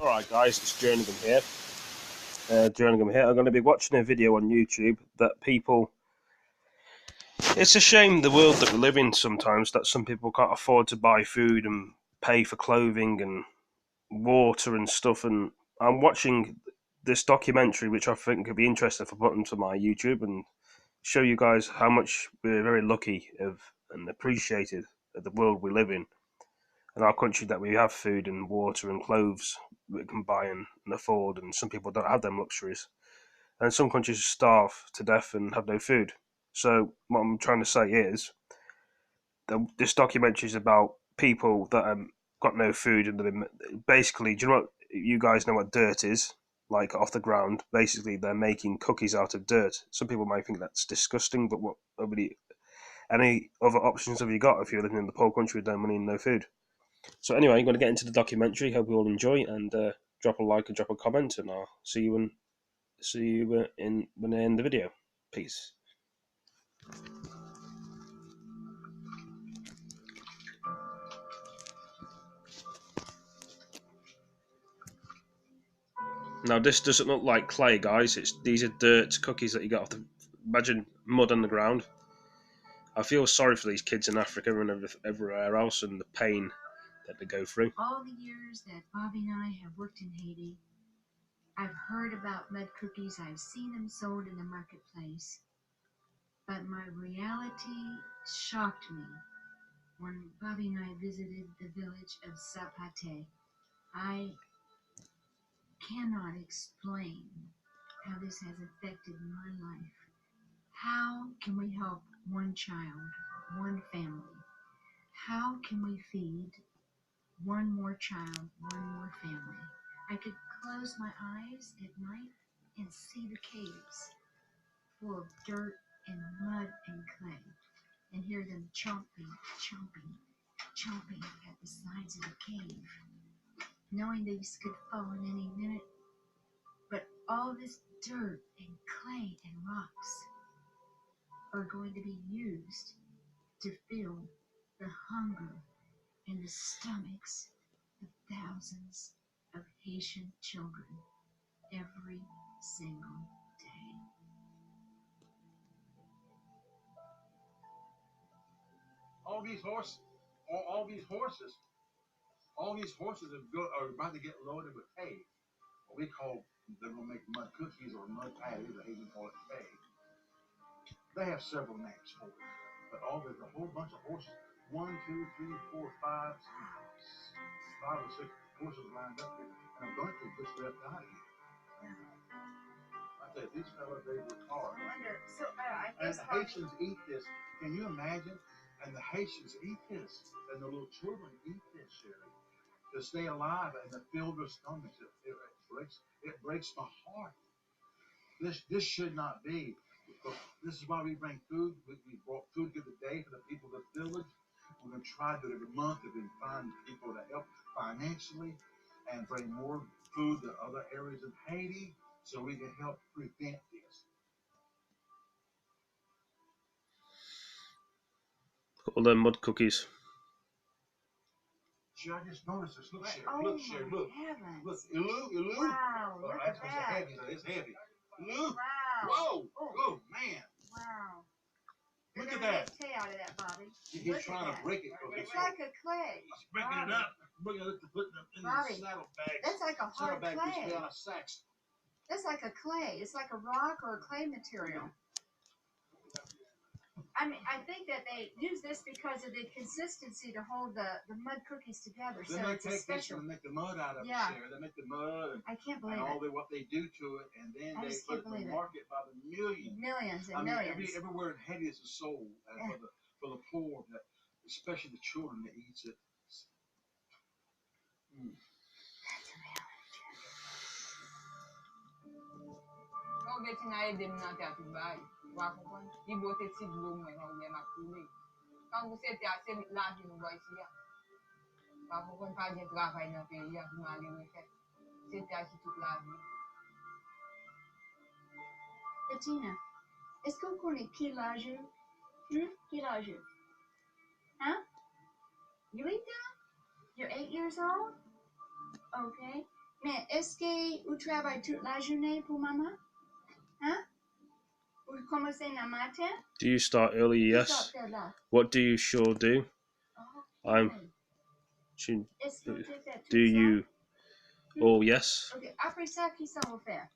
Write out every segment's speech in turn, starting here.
Alright guys, it's Jerningam here. I'm going to be watching a video on YouTube that people... It's a shame the world that we live in sometimes, that some people can't afford to buy food and pay for clothing and water and stuff, and I'm watching this documentary which I think could be interesting for putting to my YouTube and show you guys how much we're very lucky of and appreciated of the world we live in our country, that we have food and water and clothes that we can buy and afford, and some people don't have them luxuries. And some countries starve to death and have no food. So what I'm trying to say is that this documentary is about people that got no food, and basically, do you know what, you guys know what dirt is? Like off the ground, basically they're making cookies out of dirt. Some people might think that's disgusting, but what nobody any other options have you got if you're living in the poor country with no money and no food? So anyway, I'm going to get into the documentary. Hope you all enjoy, and drop a like and drop a comment, and I'll see you in when I end the video. Peace. Now this doesn't look like clay, guys. These are dirt cookies that you got off the. Imagine mud on the ground. I feel sorry for these kids in Africa and everywhere else, and the pain that they go through. All the years that Bobby and I have worked in Haiti, I've heard about mud cookies. I've seen them sold in the marketplace. But my reality shocked me when Bobby and I visited the village of Sapate. I cannot explain how this has affected my life. How can we help one child, one family? How can we feed one more child, one more family? I could close my eyes at night and see the caves full of dirt and mud and clay, and hear them chomping, chomping at the sides of the cave, knowing these could fall in any minute. But all this dirt and clay and rocks are going to be used to fill the hunger in the stomachs of thousands of Haitian children every single day. All these horses, all these horses, are about to get loaded with hay. What we call, they're going to make mud cookies or mud patties, or even call it hay. They have several names for it, but there's a whole bunch of horses. 1, 2, 3, 4, 5, 5 or 6 horses lined up here, and a bunch of just left out of here. I tell you, these fellas, they work hard. And the Haitians eat this. Can you imagine? And the Haitians eat this, and the little children eat this, Sherry, to stay alive and to fill their stomachs. It breaks my heart. This should not be. This is why we bring food. We brought food the other day for the people of the village. We're going to try to do it every month if we can find people to help financially and bring more food to other areas of Haiti so we can help prevent this. All them mud cookies. Sure, I just noticed this. Look, Sherry. Oh, Look, Sherry. Look. Heavens. Look. Illu. Wow, look at That's that. heavy. It's heavy. Illu. Wow. Whoa. Oh. Oh, man. Wow. Look at that. Take out of that, Bobby. He's trying to break it. It's like a clay. He's breaking it up. Bringing it to put it in Bobby, the saddle bags. that's like a hard clay. Out of sacks. That's like a clay. It's like a rock or a clay material. I mean, I think that they use this because of the consistency to hold the mud cookies together. Then so they it's take special. this and make the mud out of it, Sarah. They make the mud and, I can't believe what they do to it, and then they put it in the market by the millions. Millions and millions. Everywhere in Haiti is a soul for the poor, especially the children that eats it. Mm. Non beti nan edem nan te api bay, wak kompon, yi bote ti glou mwen an ou ap koule. Kan ou se te ase la vi nou boy si ya. Wak kompon pa gen travay nan pe ya pou man le refet. Se te ase tout la vi. Bettina, est-ce que vous connaissez qui l'âge? Qui l'âge? Huh? You eat that? You're 8 years old? Okay. Mais est-ce que vous travaillez toute la journée pour maman? Hein? Vous commencez le matin? Do you start early? Qui Yes. sort là? What do you sure do? I'm. Est-ce que tu fais tout Do you? Oh yes. Ok, après ça, qui ça va faire?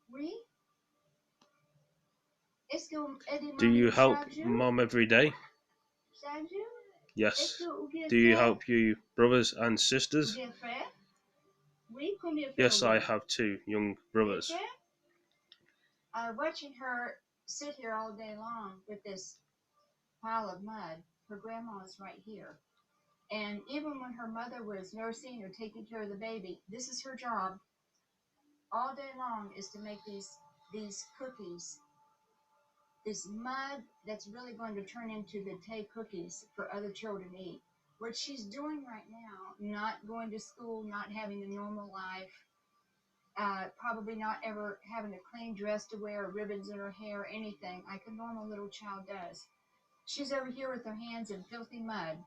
Oui? Est-ce que vous aidez Do you mamie help chaque jour? mom every day? Chaque jour? Yes. Est-ce que vous bien Do you frère? help your brothers and sisters? Bien frère? Oui, combien frères Yes, vous I avez? have 2 young Bien brothers. frère? Watching her sit here all day long with this pile of mud. Her grandma is right here. And even when her mother was nursing or taking care of the baby, this is her job all day long, is to make these cookies, this mud that's really going to turn into the Tay cookies for other children to eat. What she's doing right now, not going to school, not having a normal life, probably not ever having a clean dress to wear, ribbons in her hair, anything like a normal little child does. She's over here with her hands in filthy mud,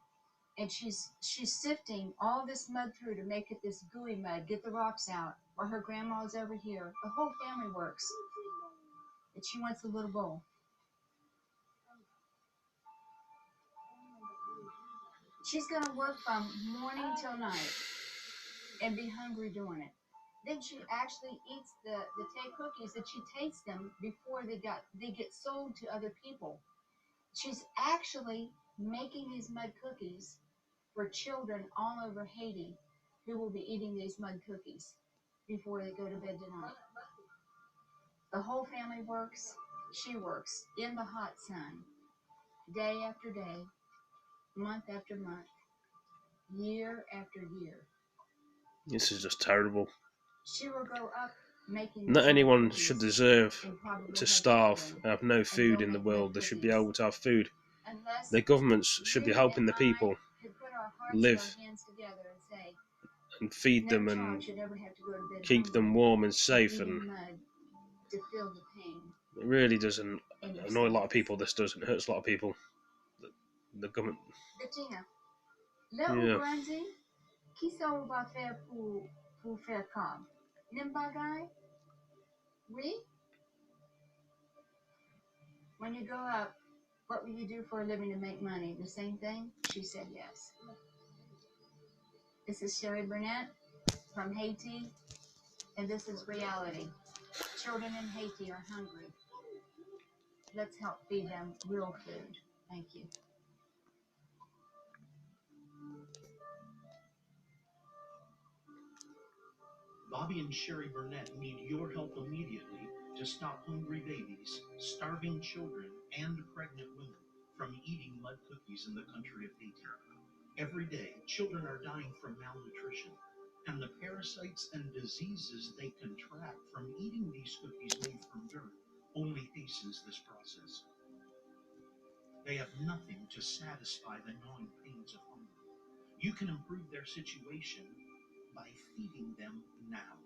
and she's sifting all this mud through to make it this gooey mud, get the rocks out, while her grandma's over here. The whole family works, but she wants a little bowl. She's gonna work from morning till night and be hungry doing it. Then she actually eats the Tay cookies, that she tastes them before they get sold to other people. She's actually making these mud cookies for children all over Haiti who will be eating these mud cookies before they go to bed tonight. The whole family works. She works in the hot sun, day after day, month after month, year after year. This is just terrible. She will grow up making Not these mud anyone cookies should deserve and probably to have starve children and have no and food go in the make mud world. They should be cookies. able to have food. Unless The governments should be you helping and the people I could put our hearts and live our hands together and say, and feed no them child and should ever have to go to bed keep hungry them warm and and safe. eating And mud to feel the pain it really doesn't in your annoy a lot of stomachs. people. This doesn't. It hurts a lot of people. The government. Bettina, là où Yeah. grandi, qui ça on va faire pour faire comme? Nim bagay? Oui? When you grow up, what will you do for a living to make money? The same thing? She said yes. This is Sherry Burnett from Haiti, and this is reality. Children in Haiti are hungry. Let's help feed them real food. Thank you. Bobby and Sherry Burnett need your help immediately to stop hungry babies, starving children, and pregnant women from eating mud cookies in the country of Haiti. Every day, children are dying from malnutrition, and the parasites and diseases they contract from eating these cookies made from dirt only hastens this process. They have nothing to satisfy the gnawing pains of hunger. You can improve their situation by feeding them now.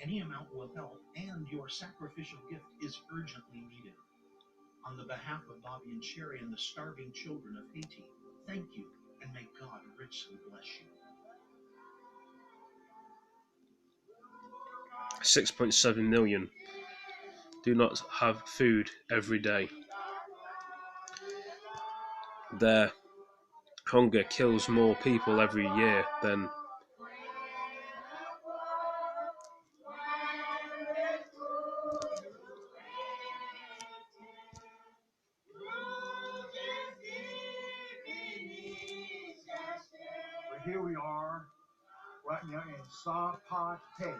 Any amount will help, and your sacrificial gift is urgently needed. On the behalf of Bobby and Sherry and the starving children of Haiti, thank you, and may God richly bless you. 6.7 million do not have food every day. Their hunger kills more people every year than But here we are, right now in Sapate.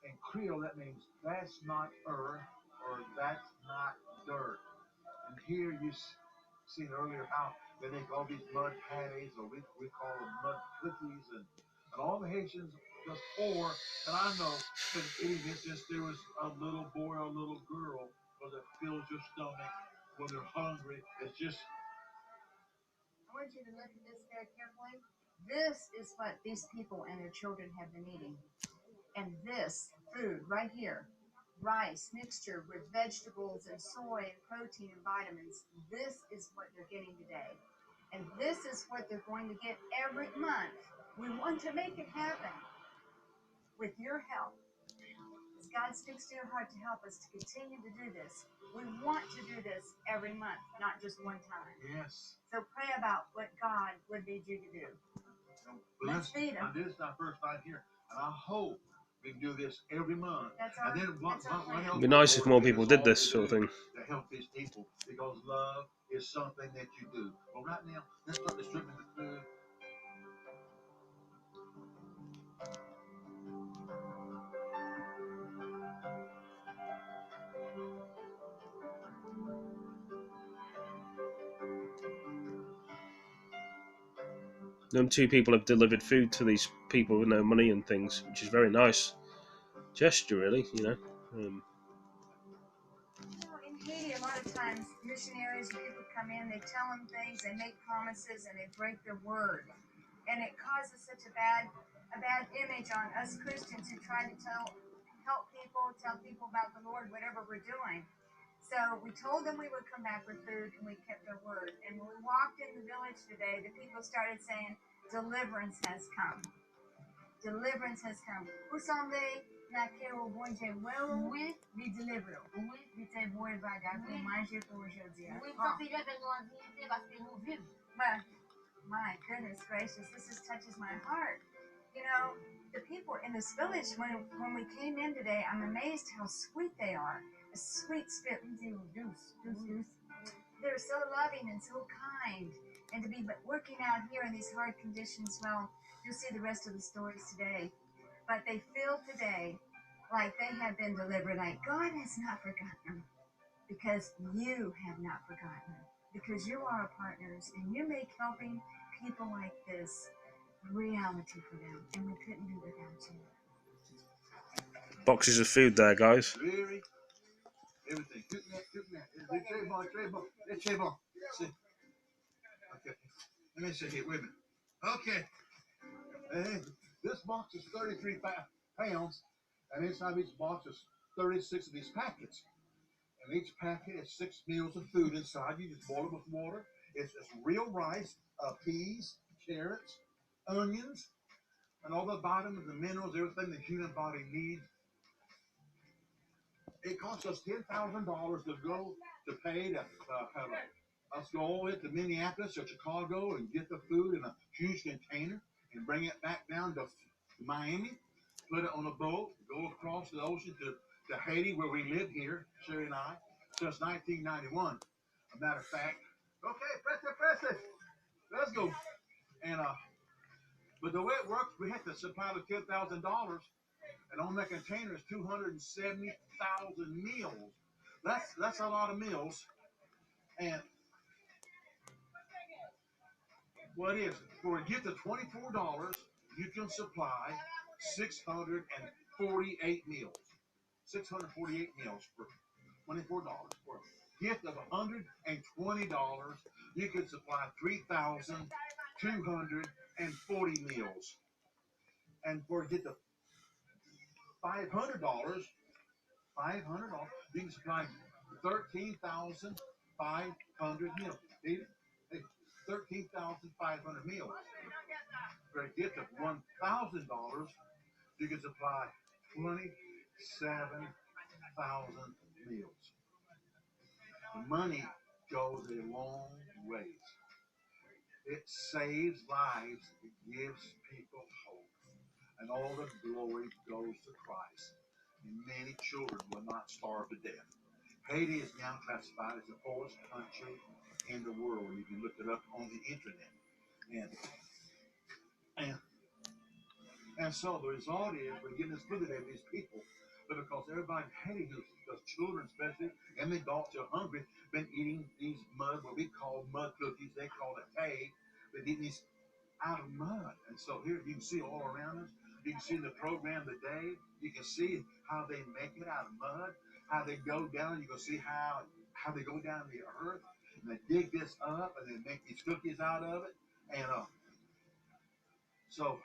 In Creole, that means that's not earth or that's not dirt. And here you seen earlier how they make all these mud patties, or we call them mud cookies, and all the Haitians just pour. And I know been eating it since there was a little boy or a little girl, because it fills your stomach when they're hungry. It's just. I want you to look at this very carefully. This is what these people and their children have been eating. And this food right here, rice mixture with vegetables and soy and protein and vitamins, this is what they're getting today. And this is what they're going to get every month We want to make it happen with your help. As God speaks to your heart to help us to continue to do this, we want to do this every month, not just one time. Yes. So pray about what God would lead you to do. Let's feed them. This is our first time here, and I hope we can do this every month. That's our, and then what else? It'd be nice if more people did this sort of thing. To help these people, because love is something that you do. Well, right now, let's start distributing the food. Them two people have delivered food to these people with no money and things, which is very nice gesture, really. In Haiti, a lot of times missionaries and people come in, they tell them things, they make promises, and they break their word, and it causes such a bad image on us Christians who try to help people, tell people about the Lord, whatever we're doing. So we told them we would come back with food, and we kept our word. And when we walked in the village today, the people started saying, "Deliverance has come. Deliverance has come." Vous semblez naquele au bon Dieu. Oui, lui délivre. Oui, lui te voit bagarre pour manger pour aujourd'hui. Oui, ça fait de nous inviter parce que nous vivons. But my goodness gracious, this just touches my heart. You know, the people in this village, when we came in today, I'm amazed how sweet they are. A sweet spirit. They're so loving and so kind. And to be working out here in these hard conditions, well, you'll see the rest of the stories today. But they feel today like they have been delivered, like God has not forgotten them, because you have not forgotten them, because you are our partners, and you make helping people like this a reality for them, and we couldn't do without you. Boxes of food there, guys. Really? Everything. Cooking that. It's table. See. Okay. Let me see here. Wait a minute. Okay. Hey, this box is 33 pounds, and inside each box is 36 of these packets. And each packet is 6 meals of food inside. You just boil it with water. It's real rice, peas, carrots, onions, and all the vitamins, the minerals, everything the human body needs. It costs us $10,000 to go to pay to have us go all the way to Minneapolis or Chicago and get the food in a huge container and bring it back down to Miami, put it on a boat, go across the ocean to Haiti, where we live here, Sherry and I, since 1991. A matter of fact, okay, press it, let's go. And but the way it works, we have to supply the $10,000, and on that container is 270,000 meals. That's a lot of meals. And what is for a gift of $24, you can supply 648 meals. 648 meals for $24. For a gift of $120, you can supply 3,240 meals. And for a gift of $500, you can supply 13,500 meals. 13,500 meals. For a gift of $1,000, you can supply 27,000 meals. Money goes a long ways. It saves lives. It gives people hope. And all the glory goes to Christ. And many children will not starve to death. Haiti is now classified as the poorest country in the world. You can look it up on the internet. And so the result is we're getting this food today to these people. But because everybody in Haiti, those children especially, and the adults who are hungry, been eating these what we call mud cookies. They call it hay. Been eating these out of mud. And so here you can see all around us. You can see the program today. You can see how they make it out of mud, how they go down. You can see how they go down the earth and they dig this up and they make these cookies out of it. And so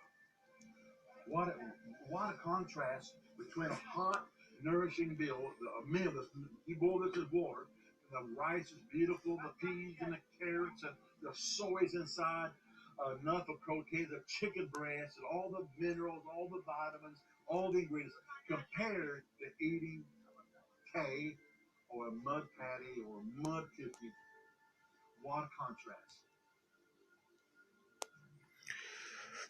what a contrast between a hot, nourishing meal that's, you boil this in water, and the rice is beautiful, the peas and the carrots and the soy's inside. enough of proteins of chicken breast and all the minerals, all the vitamins, all the ingredients compared to eating K or a mud patty or a mud cookie. What a contrast.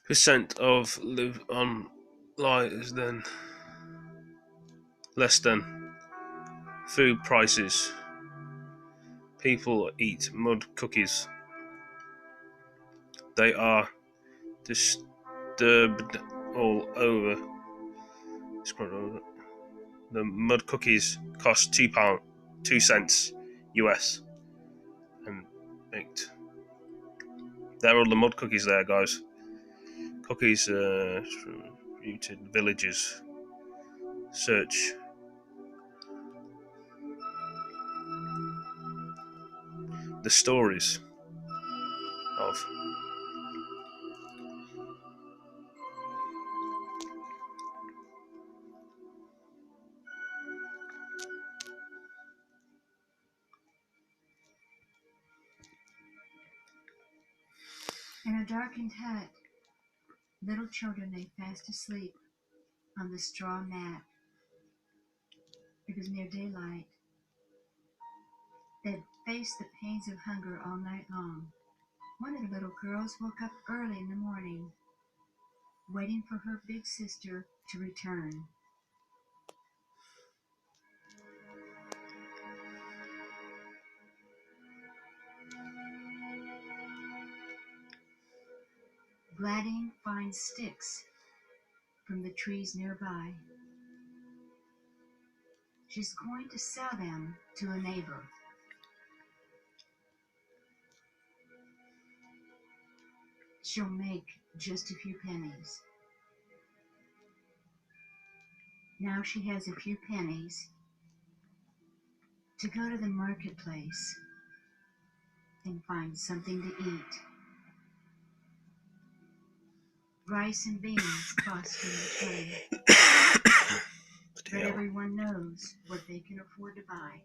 Percent of live on lives then less than food prices. People eat mud cookies. They are disturbed all over. The mud cookies cost £2, 2 cents US, and baked. They're all the mud cookies there, guys. Cookies from rooted villages. Search the stories of In a darkened hut, little children lay fast asleep on the straw mat. It was near daylight. They had faced the pains of hunger all night long. One of the little girls woke up early in the morning, waiting for her big sister to return. Gladys finds sticks from the trees nearby. She's going to sell them to a neighbor. She'll make just a few pennies. Now she has a few pennies to go to the marketplace and find something to eat. Rice and beans cost too much money, but everyone knows what they can afford to buy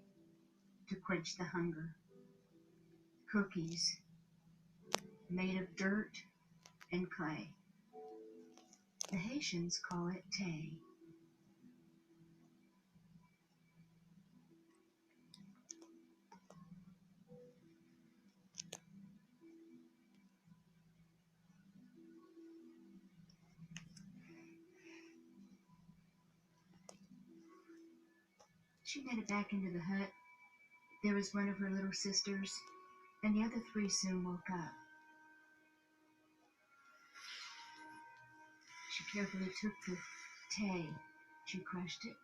to quench the hunger. Cookies made of dirt and clay. The Haitians call it tay. She made it back into the hut. There was one of her little sisters, and the other three soon woke up. She carefully took the tay. She crushed it,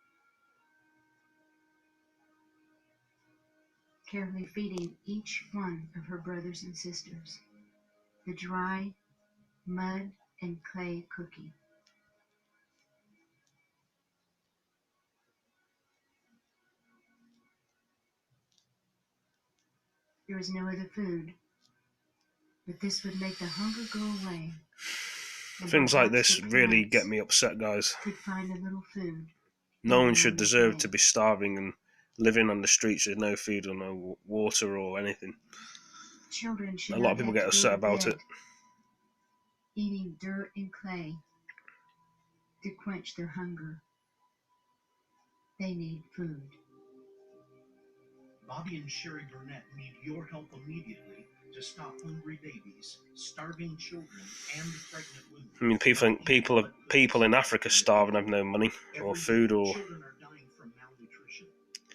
carefully feeding each one of her brothers and sisters the dry mud and clay cookie. There was no other food, but this would make the hunger go away. things like this really get me upset, guys. Could find a little food. No one should deserve to be starving and living on the streets with no food or no water or anything. Children should A lot of people get upset about it. Eating dirt and clay to quench their hunger. They need food. Bobby and Sherry Burnett need your help immediately to stop hungry babies, starving children, and pregnant women. I mean, people in Africa starve and have no money or food or. Children are dying from malnutrition,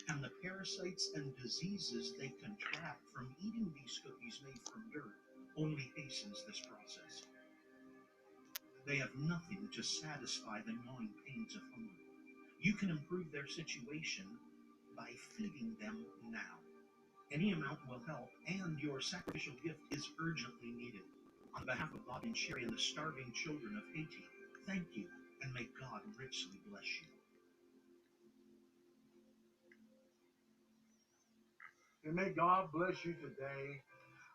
and the parasites and diseases they contract from eating these cookies made from dirt only hastens this process. They have nothing to satisfy the gnawing pains of hunger. You can improve their situation by feeding them now. Any amount will help, and your sacrificial gift is urgently needed. On behalf of Bob and Sherry and the starving children of Haiti, thank you, and may God richly bless you. And may God bless you today.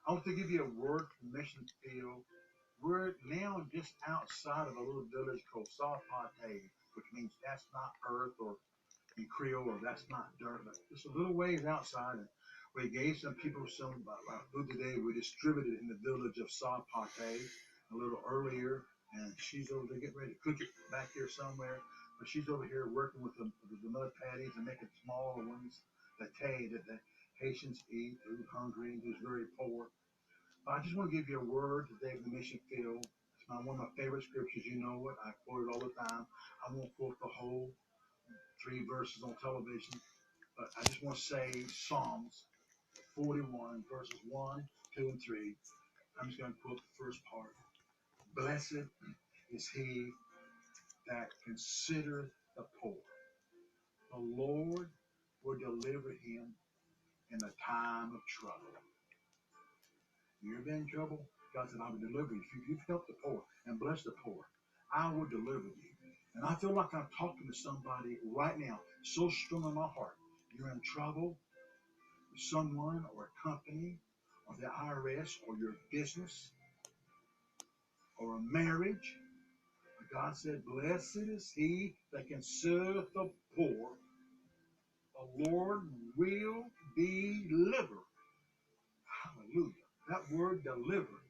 I want to give you a word from the mission field. We're now just outside of a little village called Sapate, which means that's not earth, or in Creole, or that's not dirt, but just a little ways outside. And We gave some people some food today. We distributed it in the village of Sapate a little earlier, and she's over there getting ready to cook it back here somewhere. But she's over here working with the mud patties and making smaller ones, the tay that the Haitians eat, who's hungry, who's very poor. I just want to give you a word today from the mission field. It's one of my favorite scriptures. You know it. I quote it all the time. I won't quote the whole 3 verses on television, but I just want to say Psalms 41, verses 1, 2, and 3. I'm just going to quote the first part. Blessed is he that considereth the poor. The Lord will deliver him in the time of trouble. You ever been in trouble? God said, I will deliver you. If you've helped the poor and blessed the poor, I will deliver you. And I feel like I'm talking to somebody right now, so strong in my heart. You're in trouble with someone or a company or the IRS or your business or a marriage. God said, blessed is he that can serve the poor. The Lord will deliver. Hallelujah. That word deliver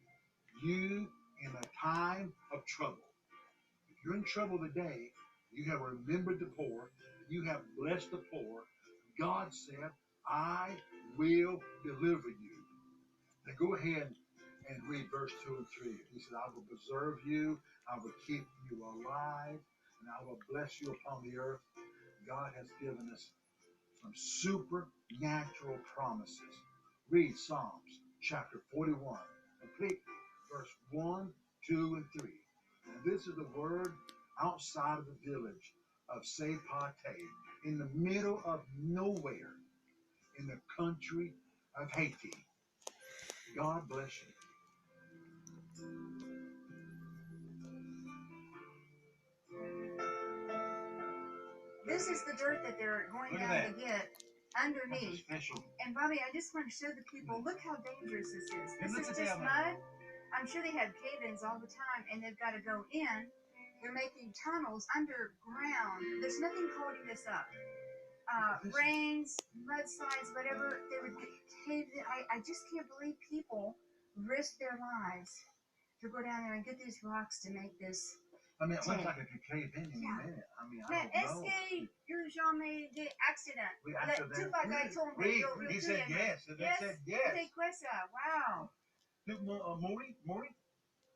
you in a time of trouble. If you're in trouble today, you have remembered the poor, you have blessed the poor, God said, I will deliver you. Now go ahead and read verse 2 and 3. He said, I will preserve you, I will keep you alive, and I will bless you upon the earth. God has given us some supernatural promises. Read Psalms chapter 41, complete verse 1, 2, and 3. And this is the word outside of the village of Sapate, in the middle of nowhere, in the country of Haiti. God bless you. This is the dirt that they're going Look at down that. to get underneath. Special. And Bobby, I just want to show the people, look how dangerous this is. And look This is at just that, man. mud. I'm sure they have cave-ins all the time, and they've got to go in. They're making tunnels underground. There's nothing holding this up. Rains, mudslides, whatever, they would get caved in. I just can't believe people risk their lives to go down there and get these rocks to make this. I mean, it looks like it could cave in any minute. I mean, I Mais don't est-ce know. que you jamais des accidents? We Le accident. tout bagaille tombe. Oui, Yo, he said yes. And they said yes. C'est quoi ça? Wow. Maury?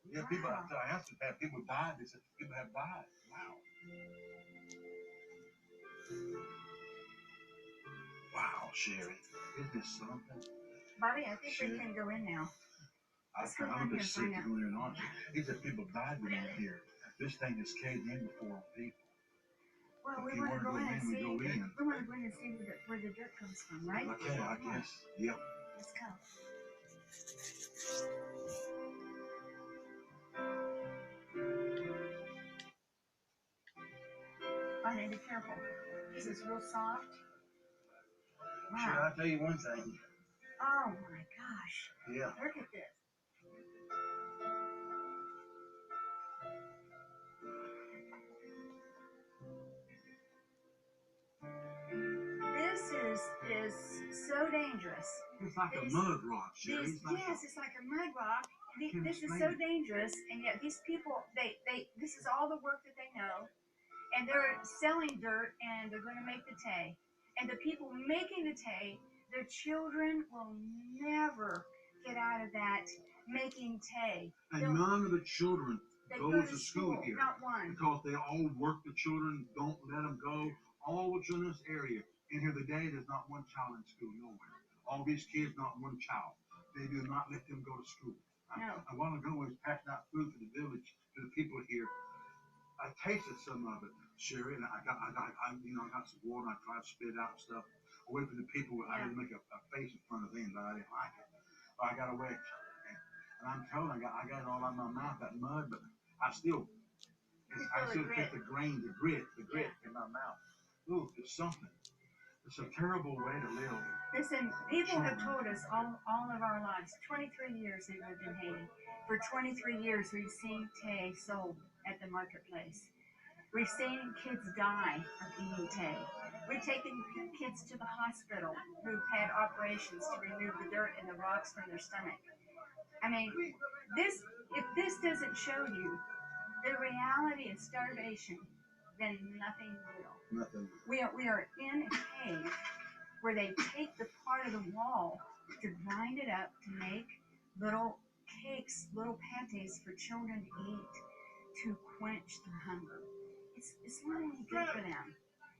Yeah, people, Wow. I asked if people died. They said people have died. Wow. Wow, Sherry. Isn't this something? Bobby, I think we can go in now. Let's go I'm in a bit and sick find to out. go in and on. He said people died down here. This thing is caved in before on people. Well, If we you want to go in and we see. go in. We want to go in and see where the dirt comes from, right? Okay, I guess. Yep. Let's go. Bonnie, be careful. This is real soft. Sure, Wow. I'll tell you one thing. Oh my gosh. Yeah. Look at this. This is so dangerous. It's like a mud rock, Sherry. Yes, it's like a mud rock. This is so dangerous, and yet these people, this is all the work that they know, and they're selling dirt, and they're going to make the tay. And the people making the tay, their children will never get out of that making tay. And none of the children go goes to school here. Not one. Because they all work the children, don't let them go. All the children in this area. In here today, there's not one child in school, nowhere. All these kids, not one child. They do not let them go to school. No. A while ago, I was passing out food to the village, to the people here. I tasted some of it, Sherry, and I got some water, and I tried to spit out stuff away from the people. I didn't make a face in front of them, but I didn't like it. So I got away, and I'm telling you, I got it all out of my mouth, that mud, but I still get the grain, the grit in my mouth. Ooh, it's something. It's a terrible way to live. Listen, people have told us all of our lives, 23 years we lived in Haiti. For 23 years we've seen tay sold at the marketplace. We've seen kids die of eating hay. We've taken kids to the hospital who've had operations to remove the dirt and the rocks from their stomach. I mean, if this doesn't show you the reality of starvation, then nothing will. Nothing. We are in a cave where they take the part of the wall to grind it up to make little cakes, little pates for children to eat to quench their hunger. It's not any good for them.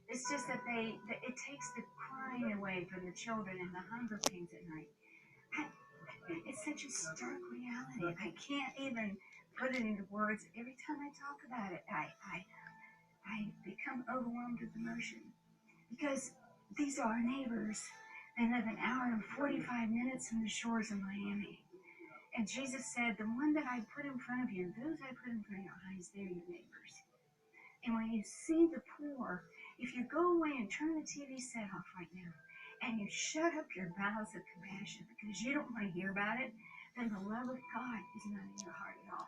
It's just that it takes the crying away from the children and the hunger pains at night. It's such a stark reality. I can't even put it into words. Every time I talk about it, I become overwhelmed with emotion because these are our neighbors. They live an hour and 45 minutes from the shores of Miami. And Jesus said, the one that I put in front of you, those I put in front of your eyes, they're your neighbors. And when you see the poor, if you go away and turn the TV set off right now, and you shut up your bowels of compassion because you don't want to hear about it, then the love of God is not in your heart at all.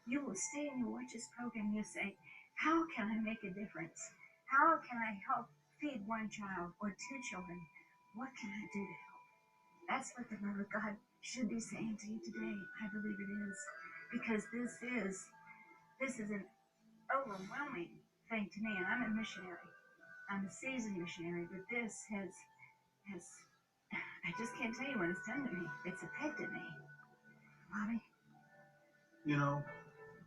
You will stay and you watch this program and you'll say, how can I make a difference? How can I help feed one child or two children? What can I do to help? That's what the love of God should be saying to you today. I believe it is. Because this is an overwhelming thing to me, and I'm a missionary. I'm a seasoned missionary, but this has I just can't tell you what it's done to me. It's affected me. Bobby? You know,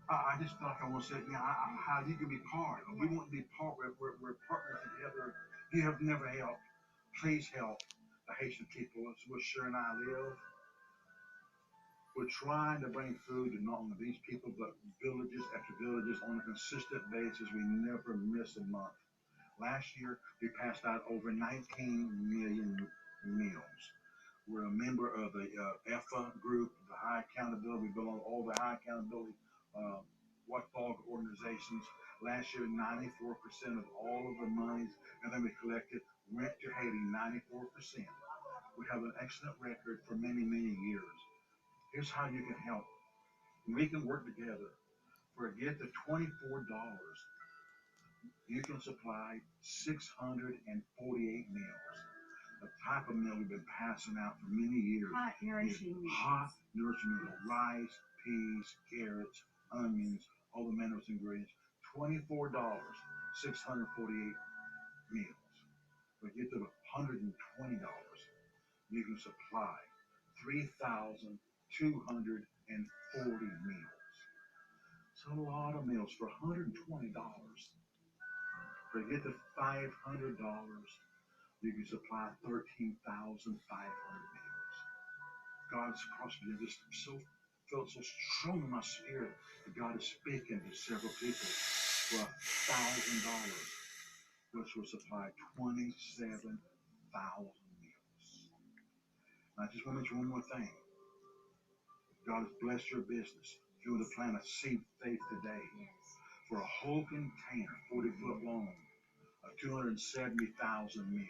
I just feel like I want to say, how you can be part. We want to be part. We're partners together. You have never helped. Please help the Haitian people. It's where Sher and I live. We're trying to bring food to not only these people, but villages after villages on a consistent basis. We never miss a month. Last year, we passed out over 19 million meals. We're a member of the EFA group, the High Accountability. We belong to all the High Accountability watchdog organizations. Last year, 94% of all of the monies and then we collected went to Haiti, 94%. We have an excellent record for many, many years. Here's how you can help. We can work together. For a gift of $24, you can supply 648 meals. The type of meal we've been passing out for many years. Hot, nourishing meals. Hot, nourishing meals. Rice, peas, carrots, onions, all the minerals ingredients. $24, 648 meals. For a gift of $120, you can supply 3,240 meals. It's a lot of meals for $120. For a gift of $500, you can supply 13,500 meals. God's prosperity just felt so strong in my spirit that God is speaking to several people for $1,000, which will supply 27,000 meals. And I just want to mention one more thing. God has blessed your business. If you want to plant a seed faith today, for a whole container, 40-foot long, of 270,000 meals.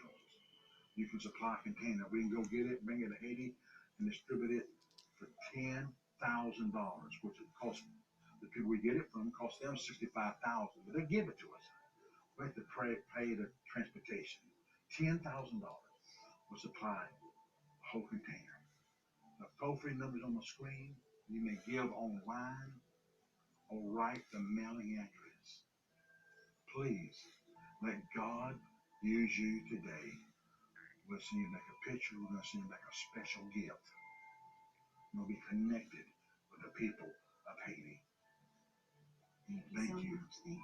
You can supply a container. We can go get it, bring it to Haiti, and distribute it for $10,000, which it costs the people we get it from, cost them $65,000, but they give it to us. We have to pay the transportation. $10,000 will supply a whole container. The toll-free numbers on the screen. You may give online or write the mailing address. Please let God use you today. We'll see you make a picture. We're going to send you back a special gift. We'll be connected with the people of Haiti. Thank you. Thank you.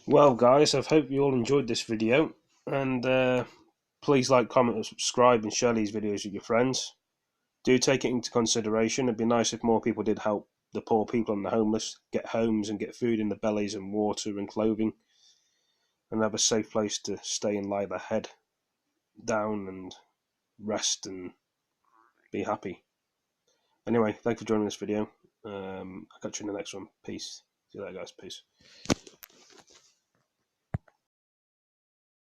Well, guys, I hope you all enjoyed this video, and please like, comment, and subscribe, and share these videos with your friends. do take it into consideration. It'd be nice if more people did help the poor people and the homeless get homes and get food in their bellies and water and clothing, and have a safe place to stay and lie their head down and rest and be happy. Anyway, thank you for joining this video. I'll catch you in the next one. Peace. See you later, guys. Peace.